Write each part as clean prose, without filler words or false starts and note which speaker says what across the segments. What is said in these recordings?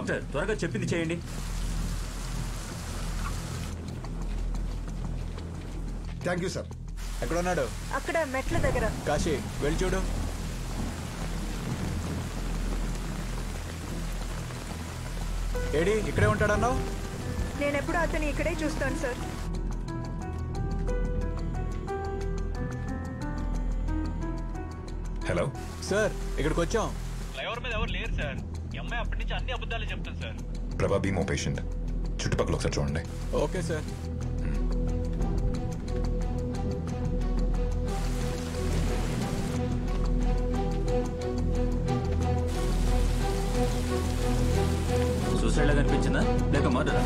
Speaker 1: Doctor త్వరగా చెప్పింది చేయండి.
Speaker 2: Thank you sir.
Speaker 3: ఎక్కడ ఉన్నాడు?
Speaker 4: అక్కడ మెట్ల దగ్గర.
Speaker 3: కాశీ వెళ్ళి చూడు. ఏడి ఇక్కడే ఉంటాడన్నావు?
Speaker 4: నేను ఎప్పుడు అతని ఇక్కడే చూస్తాను సార్.
Speaker 5: హలో
Speaker 3: సార్, ఇక్కడికి వచ్చాం.
Speaker 6: ఫ్లైఓవర్ మీద ఎవరు లేరు సార్. ఈ అమ్మాయి అప్పటి నుంచి అన్ని అబద్ధాలు చెప్తుంది సార్.
Speaker 5: ప్రభా బీమో పేషెంట్. చుట్టుపక్కల ఒకసారి చూడండి.
Speaker 3: Okay sir.
Speaker 1: సూసైడ్ లాగా అనిపించిందా లేక మర్డరా?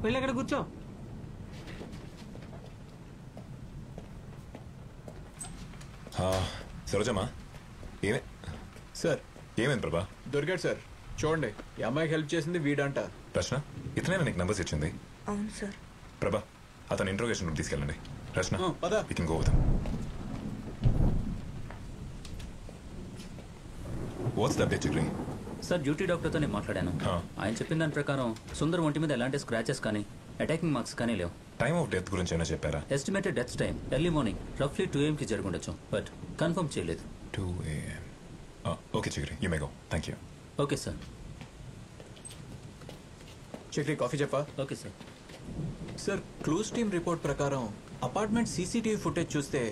Speaker 7: వెళ్ళి అక్కడ కూర్చో.
Speaker 5: సరోజమ్మా ఏమే
Speaker 3: సార్
Speaker 5: ఏమైంది ప్రభా?
Speaker 3: దొరికాడు సార్. చూడండి, ఈ అమ్మాయికి హెల్ప్ చేసింది వీడంట.
Speaker 5: రచన ఇతనే నీకు నంబర్స్ ఇచ్చింది?
Speaker 4: అవును సార్.
Speaker 5: ప్రభా అతను ఇంట్రోగేషన్ రూమ్ తీసుకెళ్ళండి. రచన
Speaker 3: పద.
Speaker 5: we can go with him. What's the update, Chikri?
Speaker 1: Sir duty డాక్టర్తో నేను మాట్లాడాను. ఆయన చెప్పిన దాని ప్రకారం సుందర్ ఒంటి మీద ఎలాంటి స్క్రాచెస్ కానీ అటాకింగ్ మార్క్స్ కానీ లేవు.
Speaker 5: టైమ్ ఆఫ్ డెత్ గురించి ఏమైనా చెప్పారా?
Speaker 1: Estimated death time early morning రఫ్లీ 2 AM జరుగుండొచ్చు, బట్ కన్ఫర్మ్ చేయలేదు.
Speaker 5: 2 AM. Okay Chakri, you may go. Thank you.
Speaker 1: Okay sir.
Speaker 3: Chakri coffee చెప్పా?
Speaker 1: Okay sir.
Speaker 3: Sir, clues team report ప్రకారం అపార్ట్మెంట్ సీసీటీవీ ఫుటేజ్ చూస్తే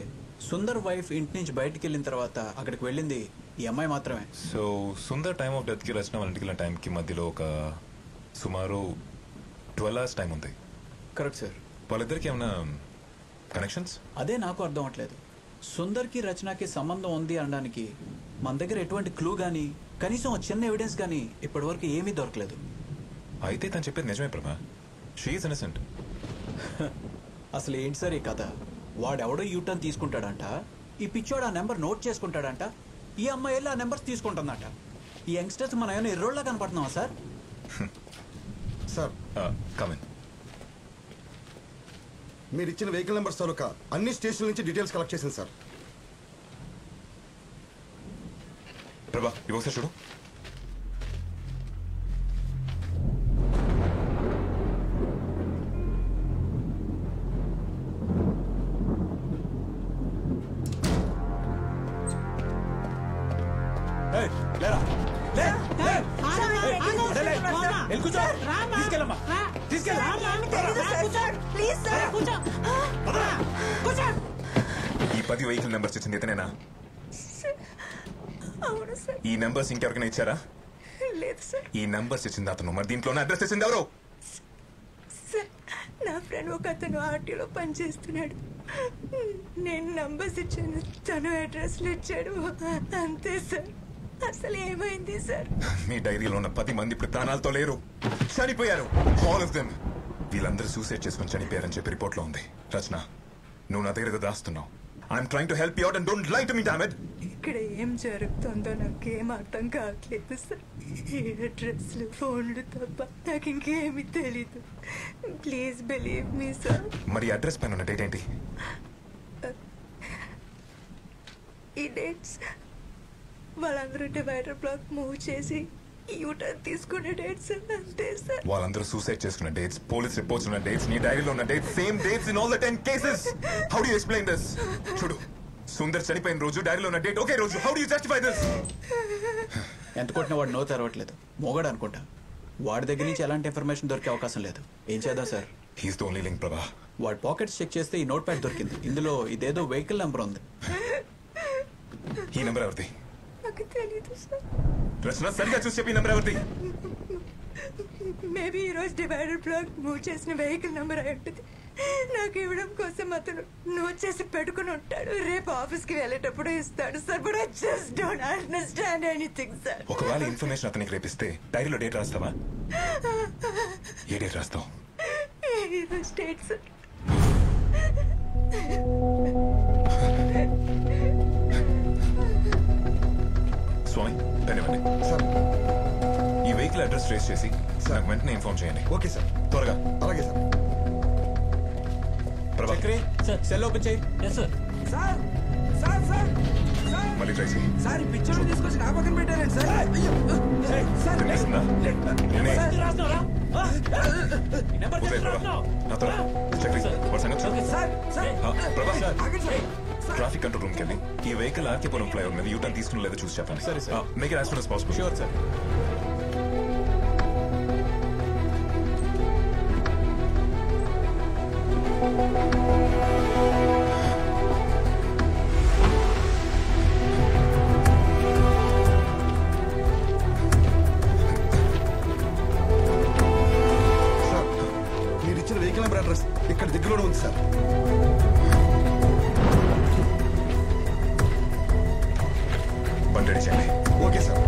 Speaker 3: సుందర్ వైఫ్ ఇంటి నుంచి బయటకు వెళ్ళిన తర్వాత అక్కడికి వెళ్ళింది ఈ అమ్మాయి మాత్రమే.
Speaker 5: So Sundar time of death కి రచన వాళ్ళ ఇంటికి వెళ్ళిన టైంకి మధ్యలో ఒక సుమారు 12 hours టైం ఉంది.
Speaker 3: Correct sir.
Speaker 5: వాళ్ళిద్దరికి ఏమైనా కనెక్షన్స్?
Speaker 3: అదే నాకు అర్థం అవట్లేదు. సుందర్కి రచనకి సంబంధం ఉంది అనడానికి మన దగ్గర ఎటువంటి క్లూ కానీ కనీసం చిన్న ఎవిడెన్స్ కానీ ఇప్పటివరకు ఏమీ దొరకలేదు.
Speaker 5: అయితే తను చెప్పేది నిజమే ప్రభా. She is innocent.
Speaker 3: అసలు ఏంటి సార్ ఈ కథ? వాడెవడో యూటర్న్ తీసుకుంటాడంట, ఈ పిచ్చోడు ఆ నెంబర్ నోట్ చేసుకుంటాడంట, ఈ అమ్మాయి వెళ్ళి ఆ నెంబర్స్ తీసుకుంటుందంట. ఈ యంగ్స్టర్స్ మనం ఏమైనా ఎర్రోళ్ళ కనపడుతున్నావా సార్?
Speaker 2: Sir
Speaker 5: come in.
Speaker 2: మీరు ఇచ్చిన వెహికల్ నెంబర్స్ తాలూకా అన్ని స్టేషన్ల నుంచి డీటెయిల్స్ కలెక్ట్ చేసింది సార్.
Speaker 5: ప్రభా ఇవి ఒకసారి చూడు. ఈ 10 వెహికల్ నెంబర్స్ ఇచ్చింది ఇతనేనా?
Speaker 4: అవును సార్.
Speaker 5: ఈ నెంబర్స్ ఇంకెవరికైనా ఇచ్చారా?
Speaker 4: లేదు సార్.
Speaker 5: ఈ నెంబర్స్ ఇచ్చింది అతను, మరి దీంట్లోనే అడ్రస్ ఇచ్చింది ఎవరు?
Speaker 4: సార్, నా ఫ్రెండ్ ఒక అతను ఆర్టీలో పనిచేస్తున్నాడు. నేను నంబర్స్ ఇచ్చాను, తను అడ్రస్లు ఇచ్చాడు, అంతే సార్. అసలు ఏమైంది సార్?
Speaker 5: మీ డైరీలో ఉన్న 10 మంది ఇప్పుడు ప్రాణాలతో లేరు, చనిపోయారు. All of them. వీళ్ళందరూ సూసైడ్ చేసుకుని చనిపోయారని చెప్పి రిపోర్ట్ లో ఉంది. రచన, నువ్వు నా దగ్గర ఏదో దాస్తున్నావు. I'm trying to help you out and don't lie to me damn it.
Speaker 4: ఇక్కడ ఏం జరుగుతుందో నాకేం అర్థం కావట్లేదు సార్. ఈ అడ్రస్లు ఫోన్లు తప్ప నాకు ఇంకేమీ తెలీదు. Please believe me sir.
Speaker 5: మరి అడ్రస్ పైన ఉన్న డేట్ ఏంటి?
Speaker 4: ఈ డేట్స్ వాళ్ళందరూ డివైడర్ బ్లాక్ మూవ్ చేసి యూటర్న్ తీసుకునే డేట్స్ అంతే సార్.
Speaker 5: వాళ్ళందరూ సూసైడ్ చేసుకున్న డేట్స్, పోలీస్ రిపోర్ట్స్ ఉన్న డేట్స్, నీ డైరీలో ఉన్న dates, same dates in all the 10 cases. How do you explain this? చూడు, సుందర్ చనిపోయిన రోజు డైరీలో ఉన్న డేట్ ఒకే రోజు. How do you justify this?
Speaker 3: ఎంత కొట్టినా వాడు నో తెరవట్లేదు. మోగాడు అనుకుంటా. వాడి దగ్గర నుంచి ఎలాంటి ఇన్ఫర్మేషన్ దొరికే అవకాశం లేదు. ఏం చేద్దాం sir?
Speaker 5: He's the only link ప్రభా.
Speaker 3: వాడి పాకెట్స్ చెక్ చేస్తే ఈ నోట్ ప్యాడ్ దొరికింది. ఇందులో ఇదేదో వెహికల్ నెంబర్ ఉంది.
Speaker 5: ఈ నెంబర్ ఎవరిది?
Speaker 4: నాకు తెలీదు సార్.
Speaker 5: రచన, సరిగ్గా చూసి చెప్పి ఈ నెంబర్ ఎవరిది?
Speaker 4: మేబీ ఈ రోజు డివైడర్ బ్లాక్ మూవ్ చేసిన వెహికల్ నెంబర్ అయి ఉంటుంది. నాకు ఇవ్వడం కోసం అతను నోట్ చేసి పెట్టుకుని ఉంటాడు. రేపు ఆఫీస్కి వెళ్ళేటప్పుడు ఇస్తాడు sir. But I just don't understand anything sir.
Speaker 5: ఒకవేళ ఇన్ఫర్మేషన్ అతనికి రేపిస్తే డైరీలో డేట్ రాస్తావా? ఏ డేట్ రాస్తావు?
Speaker 4: State sir.
Speaker 5: స్వామి ధన్యవాడి
Speaker 2: సార్.
Speaker 5: ఈ వెహికల్ అడ్రస్ ట్రేస్ చేసి నాకు వెంటనే ఇన్ఫార్మ్ చేయండి.
Speaker 2: Okay sir.
Speaker 5: త్వరగా.
Speaker 2: అలాగే sir.
Speaker 5: Prabha
Speaker 3: Chakri cell open చేయి.
Speaker 1: Yes sir.
Speaker 7: Sir sir sir sir
Speaker 5: మళ్ళీ ట్రై చేయి.
Speaker 7: సార్ ఈ పిక్చర్ తీసుకొచ్చి నా పక్కన పెట్టారండి సార్. సార్
Speaker 5: తెలిసిందా? నేనే.
Speaker 3: ఈ నెంబర్
Speaker 5: ఉదయ్ ప్రభా నా త్వర చక్రి వాడి సంగతి చూడు.
Speaker 7: సార్ సార్
Speaker 5: ప్రభా
Speaker 7: ఆగండి సార్.
Speaker 5: ట్రాఫిక్ కంట్రోల్ రూమ్కి వెళ్ళి ఈ వెహికల్ ఆర్కేపురం ఫ్లైఓవర్ మీద యూటర్న్ తీసుకుని లేదో చూసి చెప్పండి.
Speaker 3: సరే, sir.
Speaker 5: Make it as soon as possible.
Speaker 3: Sure sir.
Speaker 2: Sir మీరు ఇచ్చిన వెహికల్ నెంబర్ అడ్రస్ ఇక్కడ దగ్గరలో ఉంది సార్.
Speaker 5: బండి రెడీ చేయండి.
Speaker 2: Okay sir.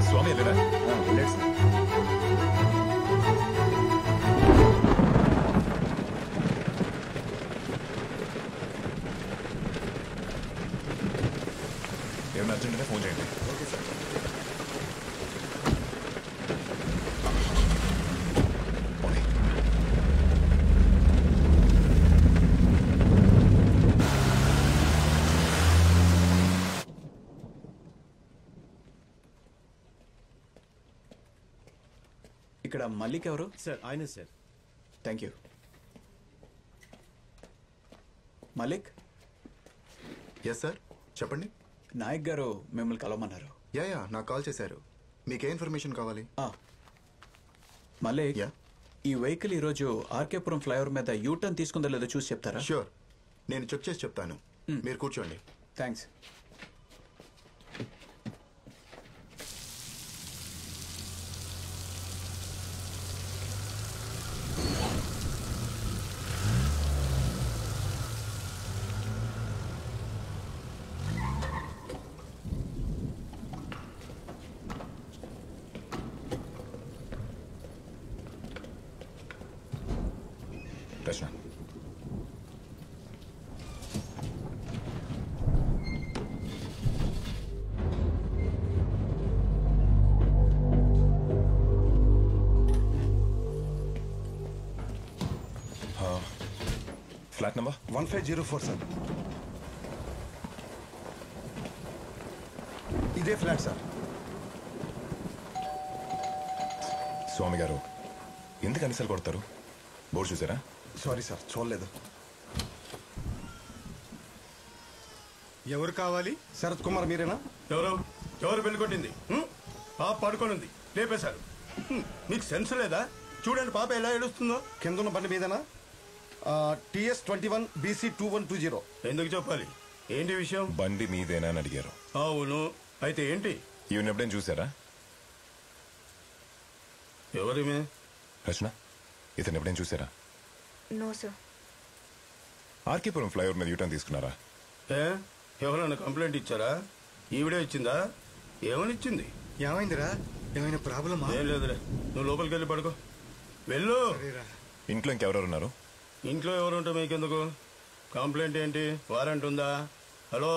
Speaker 5: స్వామి వెళ్ళరా?
Speaker 2: వెళ్ళండి సార్.
Speaker 5: ఏమైనా అర్జెంట్గా ఫోన్ చేయండి.
Speaker 2: Okay sir.
Speaker 5: ఓకే.
Speaker 3: ఇక్కడ మల్లిక్ ఎవరు?
Speaker 7: సార్ ఆయన sir.
Speaker 3: Thank you. Mallik,
Speaker 8: yes sir చెప్పండి.
Speaker 3: నాయక్ గారు మిమ్మల్ని కలవమన్నారు.
Speaker 8: యా నాకు కాల్ చేశారు. మీకే ఇన్ఫర్మేషన్ కావాలి?
Speaker 3: మల్లిక్,
Speaker 8: యా
Speaker 3: ఈ వెహికల్ ఈరోజు ఆర్కేపురం ఫ్లైఓవర్ మీద యూటర్న్ తీసుకుందో లేదో చూసి చెప్తారా?
Speaker 8: ష్యూర్, నేను చెక్ చేసి చెప్తాను. మీరు కూర్చోండి.
Speaker 3: థ్యాంక్స్.
Speaker 5: రచన ఫ్లాట్ నెంబర్
Speaker 2: 1504 సార్. ఇదే ఫ్లాట్ సార్.
Speaker 5: స్వామి గారు ఎందుకు అనిసలు కొడతారు? బోర్డు చూసారా?
Speaker 2: సారీ సార్, చూడలేదు.
Speaker 9: ఎవరు కావాలి?
Speaker 2: శరత్ కుమార్ మీరేనా?
Speaker 9: ఎవరు పెళ్ళికొట్టింది? పాప పడుకోనుంది, లేపేశారు. మీకు సెన్స్ లేదా? చూడండి పాప ఎలా ఏడుస్తుందో.
Speaker 2: కింద ఉన్న బండి మీదేనా? TS 21 BC 2120.
Speaker 9: ఎందుకు చెప్పాలి? ఏంటి విషయం?
Speaker 5: బండి మీదేనా అని అడిగారు.
Speaker 9: అవును, అయితే ఏంటి?
Speaker 5: ఈవెన్ ఎప్పుడైనా చూసారా?
Speaker 9: ఎవరిమే?
Speaker 5: రచన ఇతను ఎప్పుడైనా చూసారా?
Speaker 4: No sir.
Speaker 5: ఆర్కేపురం ఫ్లైఓవర్ మీద యూటర్న్ తీసుకున్నారా?
Speaker 9: ఎవరైనా కంప్లైంట్ ఇచ్చారా? ఈవిడే ఇచ్చిందా? ఏమని ఇచ్చింది?
Speaker 2: ఏమైందిరా? ఏమైనా ప్రాబ్లమా?
Speaker 9: ఏం లేదులే, నువ్వు లోపలికి వెళ్ళి పడుకో. వెళ్ళు.
Speaker 5: ఇంట్లో ఇంకెవరెవరు ఉన్నారు?
Speaker 9: ఇంట్లో ఎవరుంటే మీకెందుకు? కంప్లైంట్ ఏంటి? వారెంట్ ఉందా? హలో,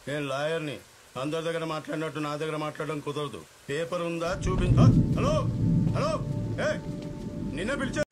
Speaker 9: నేను లాయర్ని. అందరి దగ్గర మాట్లాడినట్టు నా దగ్గర మాట్లాడడం కుదరదు. పేపర్ ఉందా? చూపించు. హలో హలో, నిన్న పిలిచా.